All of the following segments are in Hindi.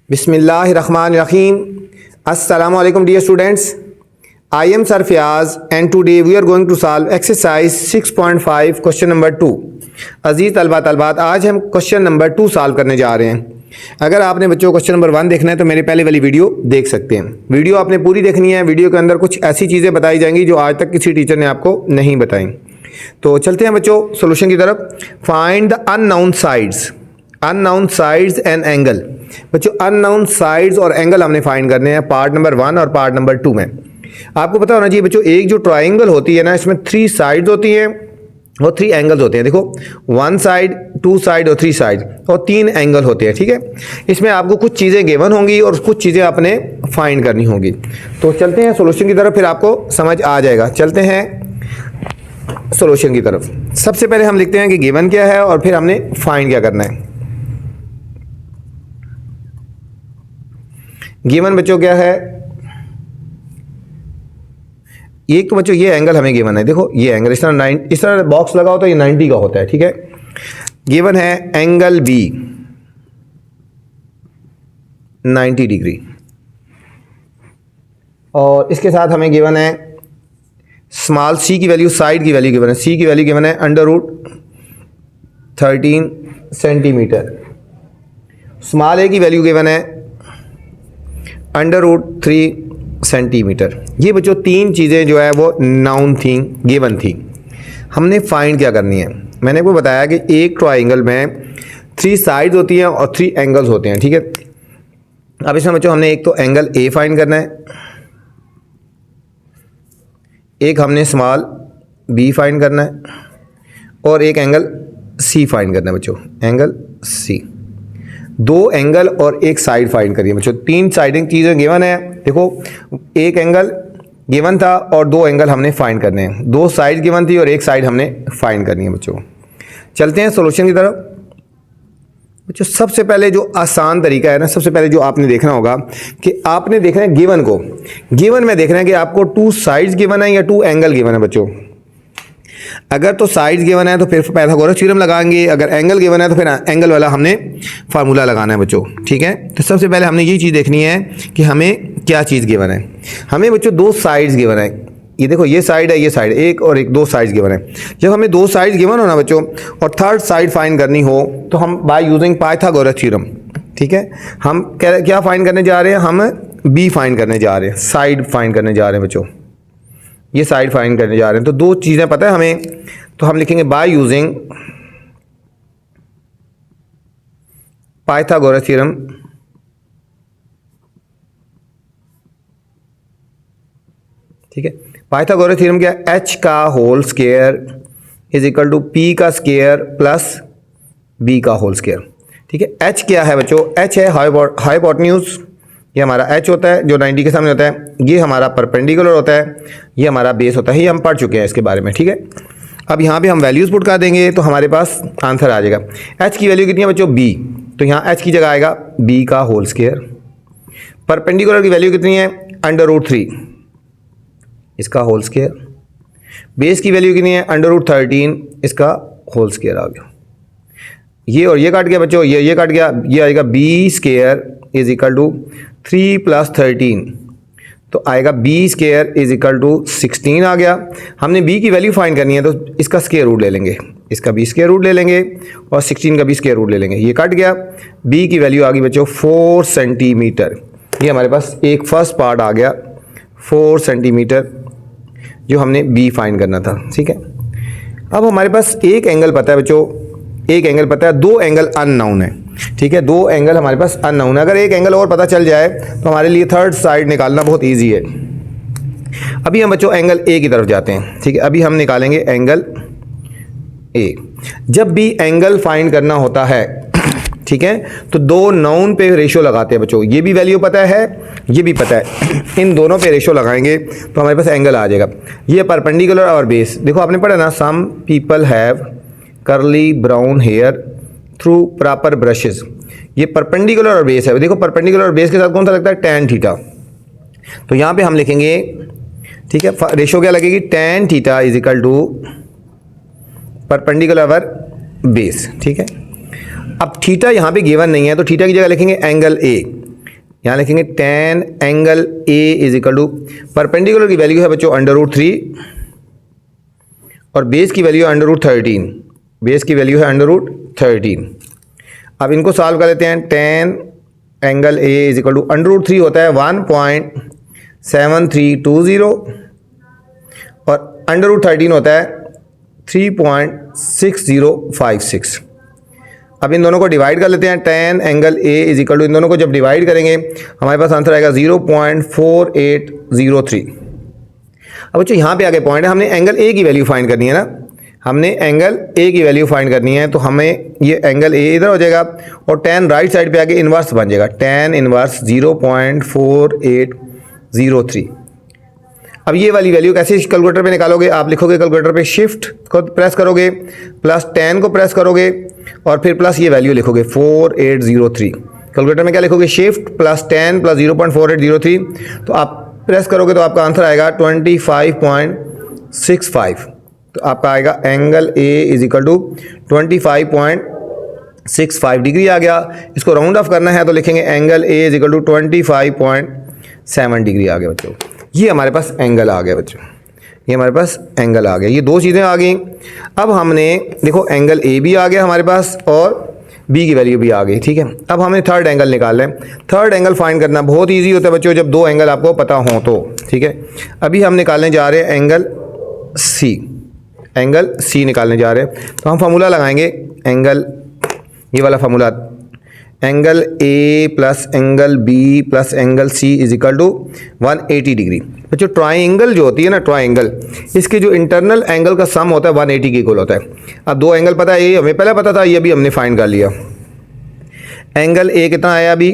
Bismillahirrahmanirrahim. Assalamu alaikum dear students. I am Sir Fiaz and today we are going to solve exercise 6.5 question number 2. अजीज़ तलबात आज हम क्वेश्चन नंबर 2 सॉल्व करने जा रहे हैं। अगर आपने बच्चों क्वेश्चन नंबर 1 देखना है तो मेरे पहले वाली वीडियो देख सकते हैं। वीडियो आपने पूरी देखनी है। वीडियो के अंदर कुछ ऐसी चीज़ें बताई जाएंगी जो आज तक किसी टीचर ने आपको नहीं बताई। तो चलते हैं बच्चों सोल्यूशन की तरफ। Find the unknown sides and angle. बच्चों अननोन साइड्स और एंगल हमने फाइंड करने हैं पार्ट नंबर 1 और पार्ट नंबर 2 में। आपको पता होना चाहिए बच्चों, एक जो ट्राइंगल होती है ना, इसमें 3 साइड्स होती हैं और 3 एंगल्स होते हैं। देखो 1 साइड, 2 साइड और 3 साइड और 3 एंगल होते हैं। ठीक है, इसमें आपको कुछ चीज़ें गिवन होंगी और कुछ चीज़ें आपने फाइंड करनी होंगी। तो चलते हैं सोल्यूशन की तरफ, फिर आपको समझ आ जाएगा। चलते हैं सोल्यूशन की तरफ। सबसे पहले हम लिखते हैं कि गिवन क्या है और फिर हमने फाइंड क्या करना है। गिवन बच्चों क्या है, एक तो बच्चों ये एंगल हमें गिवन है। देखो ये एंगल इस तरह बॉक्स लगा होता है, ये 90 का होता है। ठीक है, गिवन है एंगल बी 90 डिग्री और इसके साथ हमें गिवन है स्मॉल सी की वैल्यू, साइड की वैल्यू गिवन है। सी की वैल्यू गिवन है √13 सेंटीमीटर। स्मॉल ए की वैल्यू गिवन है √3 सेंटीमीटर। ये बच्चों 3 चीज़ें जो है वो नाउन थी, गिवन थी। हमने फाइंड क्या करनी है। मैंने आपको बताया कि एक ट्राइंगल में 3 साइड्स होती हैं और 3 एंगल्स होते हैं। ठीक है, अब इसमें बच्चों हमने एक तो एंगल ए फाइंड करना है, एक हमने स्मॉल बी फाइंड करना है और एक एंगल सी फाइंड करना है। बच्चों एंगल सी, 2 एंगल और एक साइड फाइंड करिए बच्चों। 3 साइडिंग चीज़ें गिवन है। देखो एक एंगल गिवन था और 2 एंगल हमने फाइंड करने हैं। 2 साइड गिवन थी और एक साइड हमने फाइंड करनी है बच्चों। चलते हैं सॉल्यूशन की तरफ। बच्चों सबसे पहले जो आसान तरीका है ना, सबसे पहले जो आपने देखना होगा कि आपने देखना है गिवन को। गिवन में देखना है कि आपको 2 साइड्स गिवन है या 2 एंगल गिवन है बच्चों। अगर तो साइड्स गिवन है तो फिर पाइथागोरस थ्योरम लगाएंगे, अगर एंगल गिवन है तो फिर एंगल वाला हमने फार्मूला लगाना है बच्चों। ठीक है, तो सबसे पहले हमने ये चीज़ देखनी है कि हमें क्या चीज़ गिवन है। हमें बच्चों 2 साइड्स गिवन है। ये देखो ये साइड है, ये साइड, एक और एक 2 साइड्स गिवन है। जब हमें 2 साइड्स गिवन हो ना बच्चों और थर्ड साइड फाइंड करनी हो तो हम बाय यूजिंग पाइथागोरस थ्योरम, ठीक है, हम क्या फाइंड करने जा रहे हैं, हम बी फाइंड करने जा रहे हैं, साइड फाइंड करने जा रहे हैं बच्चों। ये साइड फाइंड करने जा रहे हैं तो 2 चीज़ें पता है हमें, तो हम लिखेंगे बाय यूजिंग पाइथागोरस थ्योरम। ठीक है, पाइथागोरस थ्योरम क्या है, h का whole square is equal to p का स्क्वायर प्लस b का होल स्क्वायर। ठीक है, h क्या है बच्चों, h है हाइपोटेन्यूज, ये हमारा h होता है जो 90 के सामने होता है। ये हमारा परपेंडिकुलर होता है, ये हमारा बेस होता है। ये हम पढ़ चुके हैं इसके बारे में। ठीक है, अब यहाँ पे हम वैल्यूज पुट कर देंगे तो हमारे पास आंसर आ जाएगा। h की वैल्यू कितनी है बच्चों, b, तो यहाँ h की जगह आएगा b का होल स्क्वायर। परपेंडिकुलर की वैल्यू कितनी है, √3 इसका होल स्क्वायर। बेस की वैल्यू कितनी है, √13 इसका होल स्क्वायर आ गया। ये और ये काट गया बच्चों, ये काट गया, ये आएगा b square is equal to 3 + 13, तो आएगा b square is equal to 16 आ गया। हमने b की वैल्यू फाइंड करनी है तो इसका स्क्वायर रूट ले लेंगे, इसका b स्क्वायर रूट ले लेंगे और 16 का b स्क्वायर रूट ले लेंगे। ये कट गया, b की वैल्यू आ गई बच्चों 4 सेंटीमीटर। ये हमारे पास एक फर्स्ट पार्ट आ गया 4 सेंटीमीटर जो हमने b फाइंड करना था। ठीक है, अब हमारे पास एक एंगल पता है बच्चों, एक एंगल पता है, 2 एंगल अननोन है। ठीक है, 2 एंगल हमारे पास अननोन है। अगर एक एंगल और पता चल जाए तो हमारे लिए थर्ड साइड निकालना बहुत इजी है। अभी हम बच्चों एंगल ए की तरफ जाते हैं। ठीक है, अभी हम निकालेंगे एंगल ए। जब भी एंगल फाइंड करना होता है, ठीक है, तो 2 नाउन पे रेशो लगाते हैं बच्चों। ये भी वैल्यू पता है, ये भी पता है, इन दोनों पे रेशो लगाएंगे तो हमारे पास एंगल आ जाएगा। ये परपेंडिकुलर और बेस, देखो आपने पढ़ा ना, some people have curly brown hair through proper brushes. ये परपेंडिकुलर और बेस है। देखो परपेंडिकुलर और बेस के साथ कौन सा लगता है, tan थीटा। तो यहाँ पे हम लिखेंगे, ठीक है, रेशो क्या लगेगी, tan theta is equal to perpendicular over base. ठीक है, अब थीटा यहाँ पे गिवन नहीं है तो थीटा की जगह लिखेंगे एंगल ए। यहाँ लिखेंगे tan angle A is equal to, perpendicular की वैल्यू है बच्चों √3 और बेस की वैल्यू है √13, बेस की वैल्यू है √13। अब इनको सॉल्व कर लेते हैं। tan angle A is equal to √3 होता है 1.7320 और √13 होता है 3.6056। अब इन दोनों को डिवाइड कर लेते हैं। tan angle A is equal to, इन दोनों को जब डिवाइड करेंगे हमारे पास आंसर आएगा 0.4803। अब बच्चों यहाँ पे आगे पॉइंट है, हमने एंगल A की वैल्यू फाइंड करनी है ना, हमने एंगल A की वैल्यू फाइंड करनी है, तो हमें ये एंगल A इधर हो जाएगा और tan राइट साइड पे आके इन्वर्स बन जाएगा, tan इन्वर्स 0.4803। अब ये वाली वैल्यू कैसे कैलकुलेटर पे निकालोगे, आप लिखोगे कैलकुलेटर पे शिफ्ट को प्रेस करोगे, प्लस tan को प्रेस करोगे और फिर प्लस ये वैल्यू लिखोगे 4803। कैलकुलेटर में क्या लिखोगे, शिफ्ट प्लस tan प्लस 0.4803, तो आप प्रेस करोगे तो आपका आंसर आएगा 25.65। तो आपका आएगा angle A is equal to 25.65 degree आ गया। इसको राउंड ऑफ करना है तो लिखेंगे angle A is equal to 25.7 degree आ गया बच्चों। ये हमारे पास एंगल आ गया बच्चों, ये हमारे पास एंगल आ गया, ये दो चीज़ें आ गई। अब हमने देखो एंगल A भी आ गया हमारे पास और B की वैल्यू भी आ गई, ठीक है। अब हमें थर्ड एंगल निकालना है। थर्ड एंगल फाइंड करना बहुत इजी होता है बच्चों जब दो एंगल आपको पता हो तो, ठीक है। अभी हम निकालने जा रहे हैं एंगल C, एंगल C निकालने जा रहे हैं, तो हम फार्मूला लगाएंगे एंगल, ये वाला formula, angle A plus angle B plus angle C is equal to 180 degree. बच्चों ट्राइंगल जो होती है ना, ट्राइंगल, इसके जो इंटरनल एंगल का सम होता है 180 के इक्वल होता है। अब दो एंगल पता है, ये हमें पहले पता था, ये भी हमने फाइंड कर लिया। एंगल A कितना आया अभी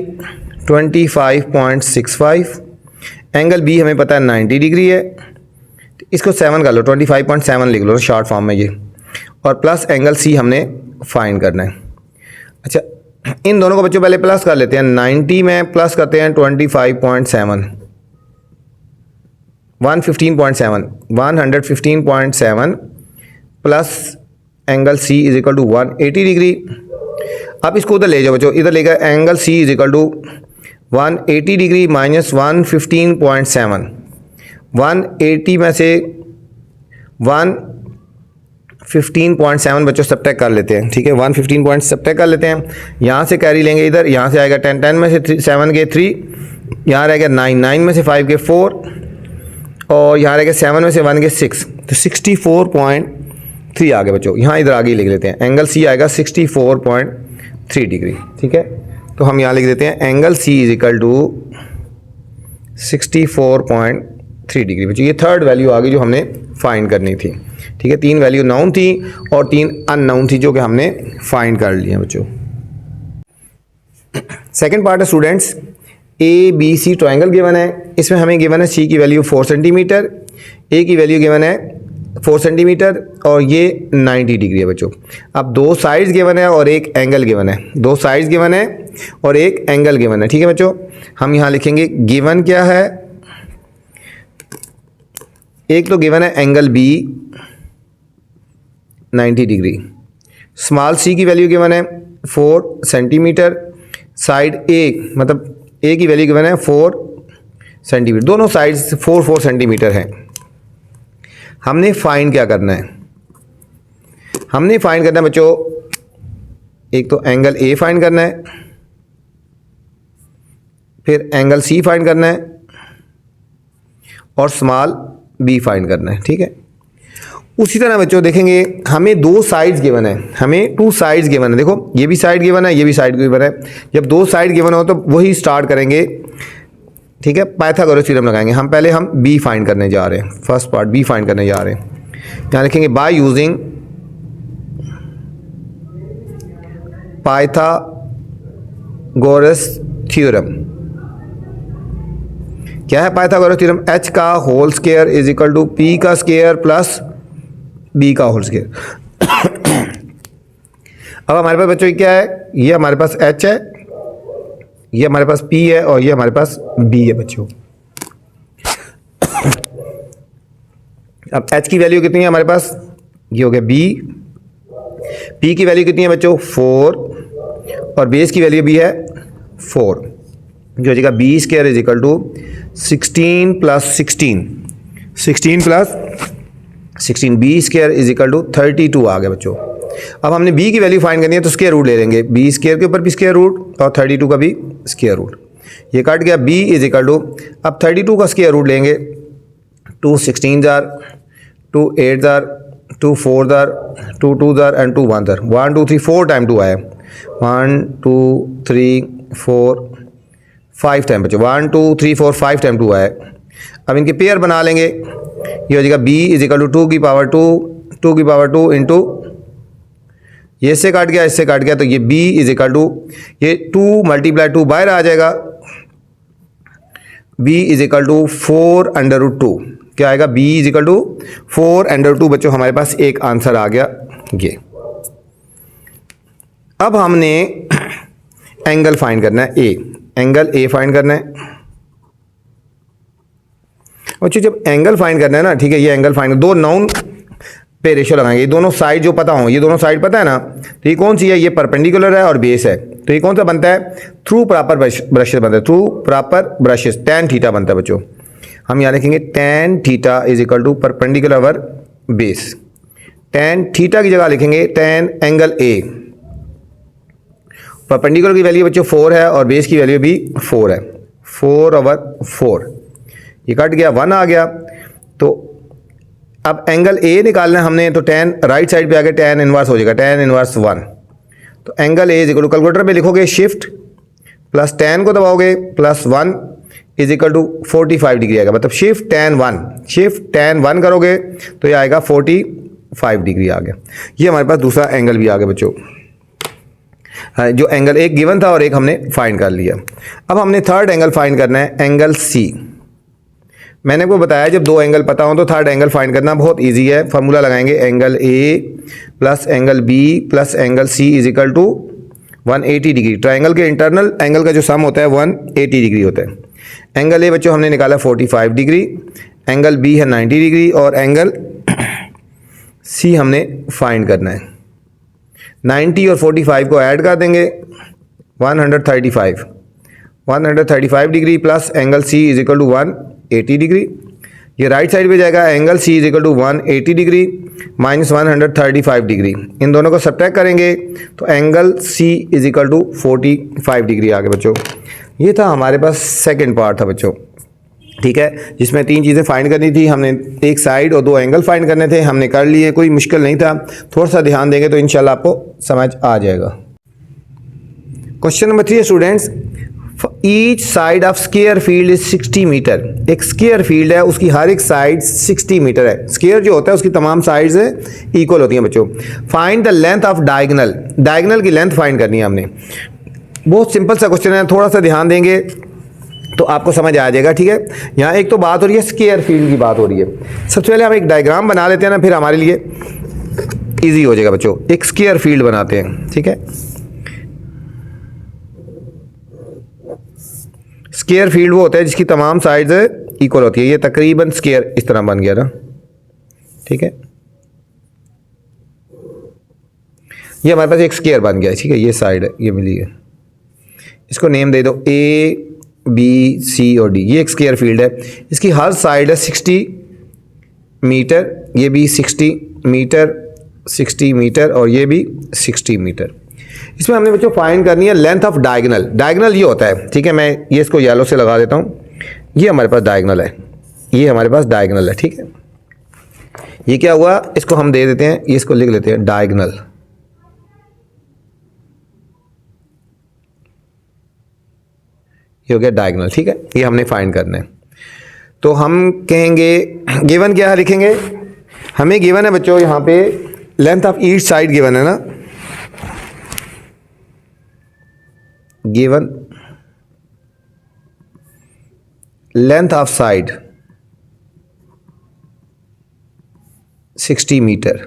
25.65, एंगल B हमें पता है 90 डिग्री है, इसको 7 कर लो, 25.7 लिख लो शॉर्ट फॉर्म में ये, और प्लस एंगल C हमने फाइंड करना है। अच्छा इन दोनों को बच्चों पहले प्लस कर लेते हैं, 90 में प्लस करते हैं 25.7, 115.7 plus angle C is equal to 180 degree. अब इसको उधर ले जाओ बच्चों, इधर लेकर angle C is equal to 180 degree minus 115.7, 180 में से 115.7 बच्चों सब्ट्रैक्ट कर लेते हैं, ठीक है। 115 सब्ट्रैक्ट कर लेते हैं, यहाँ से कैरी लेंगे इधर, यहाँ से आएगा 10, 10 में से 7 के 3, यहाँ रहेगा 9, 9 में से 5 के 4 और यहाँ रहेगा 7 में से 1 के 6, तो 64.3 आ गए बच्चों। यहाँ इधर आगे लिख लेते हैं, एंगल C आएगा 64.3 डिग्री, ठीक है। तो हम यहाँ लिख देते हैं angle C is equal to 64.3 degree बच्चों। ये थर्ड वैल्यू आ गई जो हमने फाइंड करनी थी, ठीक है। 3 वैल्यू नाउन थी और 3 अननाउन थी जो कि हमने फाइंड कर लिया बच्चों। सेकंड पार्ट है स्टूडेंट्स, ABC ट्रायंगल गिवन है, इसमें हमें गिवन है C की वैल्यू 4 सेंटीमीटर, A की वैल्यू गिवन है 4 सेंटीमीटर और ये 90 डिग्री है बच्चों। अब दो साइड्स गिवन है और एक एंगल गिवन है, दो साइड्स गिवन है और एक एंगल गिवन है, ठीक है बच्चों। हम यहाँ लिखेंगे गिवन क्या है, एक तो गिवन है angle B 90 degree, small c की वैल्यू गिवन है 4 सेंटीमीटर, साइड A मतलब A की वैल्यू गिवन है 4 सेंटीमीटर, दोनों साइड्स 4 सेंटीमीटर हैं। हमने फाइंड क्या करना है, हमने फाइंड करना है बच्चों, एक तो एंगल A फाइंड करना है, फिर एंगल C फाइंड करना है और स्मॉल B फाइंड करना है, ठीक है। उसी तरह बच्चों देखेंगे हमें दो साइड्स गिवन है, हमें 2 साइड्स गिवन है, देखो ये भी साइड गिवन है, ये भी साइड गिवन है। जब दो साइड गिवन हो तो वही स्टार्ट करेंगे, ठीक है। पाइथागोरस थ्योरम लगाएंगे। हम पहले हम B फाइंड करने जा रहे हैं, फर्स्ट पार्ट B फाइंड करने जा रहे हैं। यहाँ लिखेंगे बाय यूजिंग पाइथागोरस थ्योरम। क्या है पाइथागोरस थ्योरम, H का whole square is equal to P का स्क्वायर प्लस B का होल स्क्वायर। अब हमारे पास बच्चों क्या है, ये हमारे पास H है, ये हमारे पास P है और ये हमारे पास B है बच्चों। अब H की वैल्यू कितनी है हमारे पास, ये हो गया B, P की वैल्यू कितनी है बच्चों 4 और बेस की वैल्यू भी है 4। जो हो जाएगा B square is equal to 16 plus 16 plus 16 B square is equal to 32 आ गया बच्चों। अब हमने b की वैल्यू फाइंड करनी है तो स्क्वायर रूट ले लेंगे, बी स्क्वायर के ऊपर भी स्क्वायर रूट और 32 का भी स्क्वायर रूट, ये कट गया। b इज इक्वल टू, अब 32 का स्क्वायर रूट लेंगे, 2 16 jar, 2 8 jar, 2 4 jar, 2 2 jar and 2 1 jar, 1 2 3 4 time 2 आया, 1 2 3 4 5 टाइम बच्चों, 1 2 3 4 5 टाइम 2 आया। अब इनके पेयर बना लेंगे, ये हो जाएगा b इज इक्वल टू 2 की पावर 2 इंटू, ये इससे काट गया, इससे काट गया, तो ये b इज इक्वल टू, ये 2 मल्टीप्लाई 2 बाहर आ जाएगा, b is equal to 4 under root 2, क्या आएगा b is equal to 4 under 2 बच्चों, हमारे पास एक आंसर आ गया ये। अब हमने एंगल फाइंड करना है एंगल ए फाइंड करना है। बच्चों जब एंगल फाइंड करना है ना, ठीक है, ये एंगल फाइंड, दो नाउन पे रेशियो लगाएंगे, ये दोनों साइड जो पता हो, ये दोनों साइड पता है ना, तो ये कौन सी है, ये परपेंडिकुलर है और बेस है, तो ये कौन सा बनता है, थ्रू प्रॉपर ब्रशेस बनता है, through proper brushes, tan theta बनता है बच्चों। हम यहाँ लिखेंगे tan theta is equal to perpendicular over base, tan theta की जगह लिखेंगे tan एंगल ए, परपेंडिकुलर की वैल्यू बच्चों 4 है और बेस की वैल्यू भी 4 है, 4/4, ये कट गया, 1 आ गया। तो अब एंगल ए निकालना है हमने, तो tan राइट साइड पे आके tan इनवर्स हो जाएगा, tan इनवर्स 1, तो angle A is equal to, calculator पे लिखोगे शिफ्ट प्लस tan को दबाओगे plus 1 is equal to 45 degree आएगा, मतलब शिफ्ट tan 1 करोगे तो ये आएगा 45 डिग्री आ गया। ये हमारे पास दूसरा एंगल भी आ गया बच्चों, जो एंगल एक गिवन था और एक हमने फाइंड कर लिया। अब हमने थर्ड एंगल फाइंड करना है, एंगल सी। मैंने आपको बताया जब दो एंगल पता हो तो थर्ड एंगल फाइंड करना बहुत इजी है, फार्मूला लगाएंगे, angle A plus angle B plus angle C is equal to 180 degree. Triangle के इंटरनल एंगल का जो सम होता है 180 डिग्री होता है। एंगल ए बच्चों हमने निकाला 45 डिग्री, एंगल बी है 90 डिग्री और एंगल सी हमने फाइंड करना है। 90 और 45 को ऐड कर देंगे, 135 degree plus angle C is equal to 180 degree. ये राइट साइड पे जाएगा, angle C is equal to 180 degree minus 135 degree, इन दोनों को सब्ट्रैक्ट करेंगे तो angle C is equal to 45 degree आ गए बच्चों। ये था हमारे पास सेकंड पार्ट था बच्चों, ठीक है, जिसमें 3 चीज़ें फाइंड करनी थी, हमने एक साइड और 2 एंगल फाइंड करने थे, हमने कर लिए, कोई मुश्किल नहीं था, थोड़ा सा ध्यान देंगे तो इंशाल्लाह आपको समझ आ जाएगा। Question number 3 students, each side of square field is 60 meter. एक स्क्वायर फील्ड है, उसकी हर एक साइड 60 मीटर है। स्क्वायर जो होता है उसकी तमाम साइड्स इक्वल होती हैं बच्चों। Find the length of diagonal, diagonal की लेंथ फाइंड करनी है हमने। बहुत सिंपल सा क्वेश्चन है, थोड़ा सा ध्यान देंगे तो आपको समझ आ जाएगा, ठीक है। यहाँ एक तो बात हो रही है स्क्वायर फील्ड की बात हो रही है। सबसे पहले हम एक डायग्राम बना लेते हैं ना, फिर हमारे लिए इजी हो जाएगा बच्चों। एक स्क्वायर फील्ड बनाते हैं, ठीक है। स्क्वायर फील्ड वो होता है जिसकी तमाम साइड्स इक्वल होती है। ये तकरीबन स्क्वायर इस तरह बन गया ना, ठीक है। ये हमारे पास एक स्क्वायर बन गया है, ठीक है। ये साइड है, ये मिली है, इसको नेम दे दो ए बी सी और डी। ये एक स्क्वायर फील्ड है, इसकी हर साइड है 60 मीटर, ये भी 60 मीटर और ये भी 60 मीटर। इसमें हमने बच्चों फाइंड करनी है लेंथ ऑफ डायगोनल। डायगोनल ये होता है, ठीक है, मैं ये इसको येलो से लगा देता हूँ। ये हमारे पास डायगोनल है, ये हमारे पास डायगोनल है, ठीक है। ये क्या हुआ, इसको हम दे देते हैं, ये इसको लिख लेते हैं डायगोनल। ये हो गया डायगोनल, ठीक है। ये हमने फाइंड करना है, तो हम कहेंगे गिवन क्या है, लिखेंगे हमें गिवन है बच्चों, यहाँ पे length of each side given है ना, given length of side 60 meter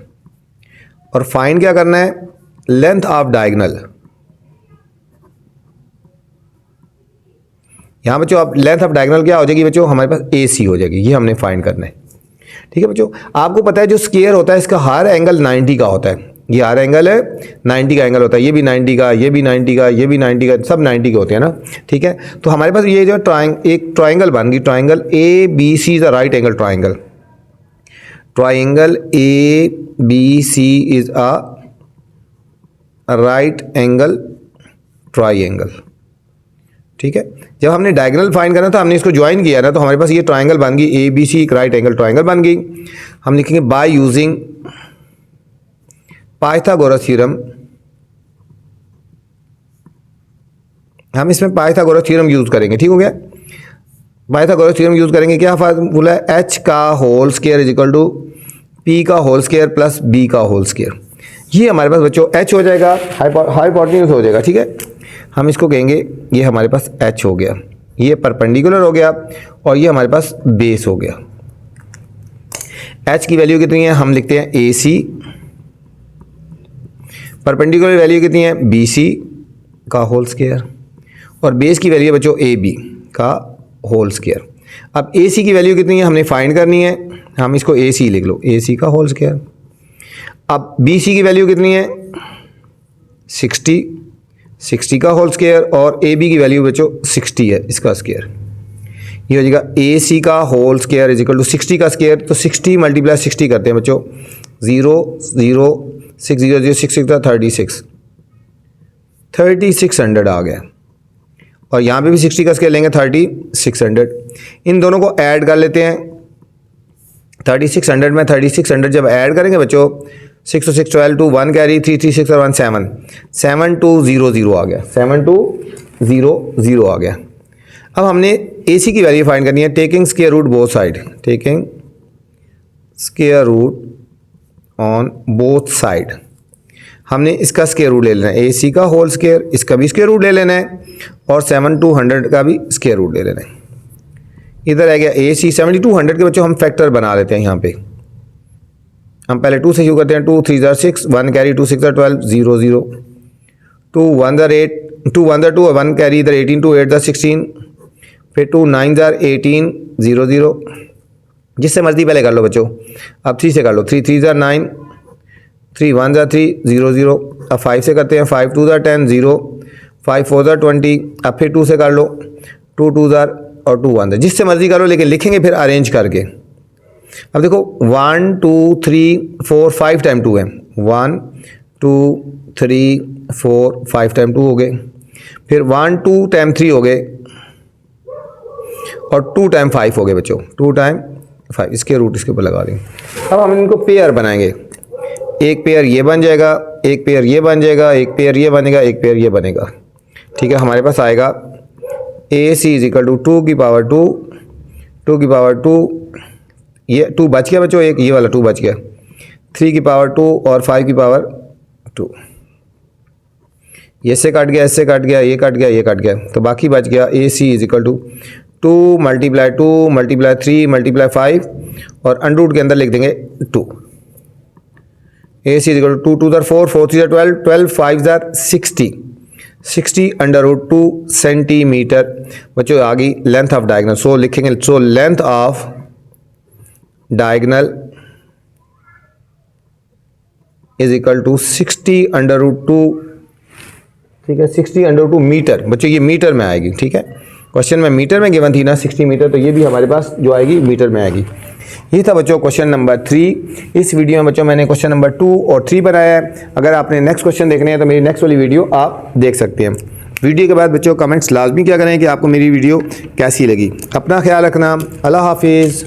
और फाइंड क्या करना है, लेंथ ऑफ डायगोनल। यहां बच्चों आप लेंथ ऑफ डायगोनल क्या हो जाएगी बच्चों, हमारे पास ए सी हो जाएगी। ये हमने फाइंड करना है, ठीक है बच्चों। आपको पता है जो स्क्वायर होता है इसका हर एंगल 90 का होता है, ये आर एंगल है, 90 का एंगल होता है, ये भी 90 का, ये भी 90 का, ये भी 90 का, सब 90 के होते हैं ना, ठीक है। तो हमारे पास ये जो एक ट्राइंगल बन गई, triangle A B C is a right angle triangle, triangle A B C is a right angle triangle, ठीक है। जब हमने डायगोनल फाइंड करना था, हमने इसको ज्वाइन किया ना, तो हमारे पास ये ट्राइंगल बन गई, ए बी सी एक राइट एंगल ट्राइंगल बन गई। हम लिखेंगे बाय यूजिंग पाइथागोरस थ्योरम, हम इसमें पाइथागोरस थ्योरम यूज करेंगे, ठीक हो गया। पाइथागोरस थ्योरम यूज करेंगे, क्या फार्मूला है, एच का whole square is equal to P का होल स्क्वायर प्लस बी का होल स्क्वायर। ये हमारे पास बच्चों एच हो जाएगा, हाइपोटेन्यूज हो जाएगा, ठीक है। हम इसको कहेंगे ये हमारे पास एच हो गया, ये परपेंडिकुलर हो गया और ये हमारे पास बेस हो गया। एच की वैल्यू कितनी है, हम लिखते हैं ए सी, परपेंडिकुलर वैल्यू कितनी है बी सी का होल स्क्वायर, और बेस की वैल्यू है बच्चों ए बी का होल स्क्वायर। अब ए सी की वैल्यू कितनी है हमने फाइंड करनी है, हम इसको ए सी लिख लो, ए सी का होल स्क्वायर। अब बी सी की वैल्यू कितनी है 60 का होल स्क्वायर, और ए बी की वैल्यू बच्चों 60 है, इसका स्क्वायर। ये हो जाएगा ए सी का whole square is equal to 60 का स्क्वायर, तो 60 मल्टीप्लाई 60 करते हैं बच्चों, 0 0 6 0 0 6 6 3600 आ गया, और यहाँ पे भी 60 का स्क्वायर लेंगे 3600। इन दोनों को ऐड कर लेते हैं, 3600 में 3600 जब ऐड करेंगे बच्चों, 6 6 12 2 1 कैरी 3 3 6 और 1 7 7 2 0 0 आ गया, 7 2 0 0 आ गया। अब हमने ए सी की वैल्यू फाइंड करनी है, taking square root both side, taking square root on both side. हमने इसका स्क्वायर रूट ले लेना है, ए सी का होल स्क्वायर, इसका भी स्क्वायर रूट ले लेना है, और 7200 का भी स्क्वायर रूट ले लेना है। इधर आ गया ए सी, 7200 के बच्चों हम फैक्टर बना लेते हैं। यहाँ पे हम पहले 2 से शुरू करते हैं, 2 3 6 1 कैरी 2 6 12 0 0 2 1 8 2 1 2 1 कैरी इधर 18 2 8 16, फिर 2 9 18 0 0, जिससे मर्जी पहले कर लो बच्चों। अब 3 से कर लो, 3 3 9 3 1 3 0 0। अब 5 से करते हैं, 5 2 10 0 5 4 20। अब फिर 2 से कर लो, 2 2 और 2 1, जिससे मर्जी करो, लेकिन लिखेंगे फिर अरेंज करके। अब देखो 1 2 3 4 5 टाइम 2 है, 1 2 3 4 5 टाइम 2 हो गए, फिर 1 2 टाइम 3 हो गए, और 2 टाइम 5 हो गए बच्चों, 2 टाइम 5, इसके रूट इसके ऊपर लगा देंगे। अब हम इनको पेयर बनाएंगे, एक पेयर ये बन जाएगा, एक पेयर ये बन जाएगा, एक पेयर ये बनेगा, एक पेयर ये बनेगा, ठीक है। हमारे पास आएगा ए सी इज इक्वल टू 2 की पावर 2, ये 2 बच गया बच्चों, एक ये वाला 2 बच गया, 3 की पावर 2 और 5 की पावर 2, ये से कट गया, इससे कट गया, ये कट गया, ये कट गया, तो बाकी बच गया A C is equal to 2 multiply 3 multiply 5, और अंडर रूट के अंदर लिख देंगे 2। A C is equal to 2 2 4 4 3 12 12 5 60 under root 2 centimetre बच्चों आ गई लेंथ ऑफ डायगोनल। सो लिखेंगे, so length of diagonal is equal to 60 under root 2, ठीक है, 60 अंडर रूट 2 मीटर बच्चों, ये मीटर में आएगी, ठीक है। क्वेश्चन में मीटर में गिवन थी ना 60 मीटर, तो ये भी हमारे पास जो आएगी मीटर में आएगी। ये था बच्चों क्वेश्चन नंबर 3। इस वीडियो में बच्चों मैंने क्वेश्चन नंबर 2 और 3 बनाया है। अगर आपने नेक्स्ट क्वेश्चन देखने हैं तो मेरी नेक्स्ट वाली वीडियो आप देख सकते हैं। वीडियो के बाद बच्चों कमेंट्स लाजमी क्या करें कि आपको मेरी वीडियो कैसी लगी। अपना ख्याल रखना, अल्लाह हाफिज़।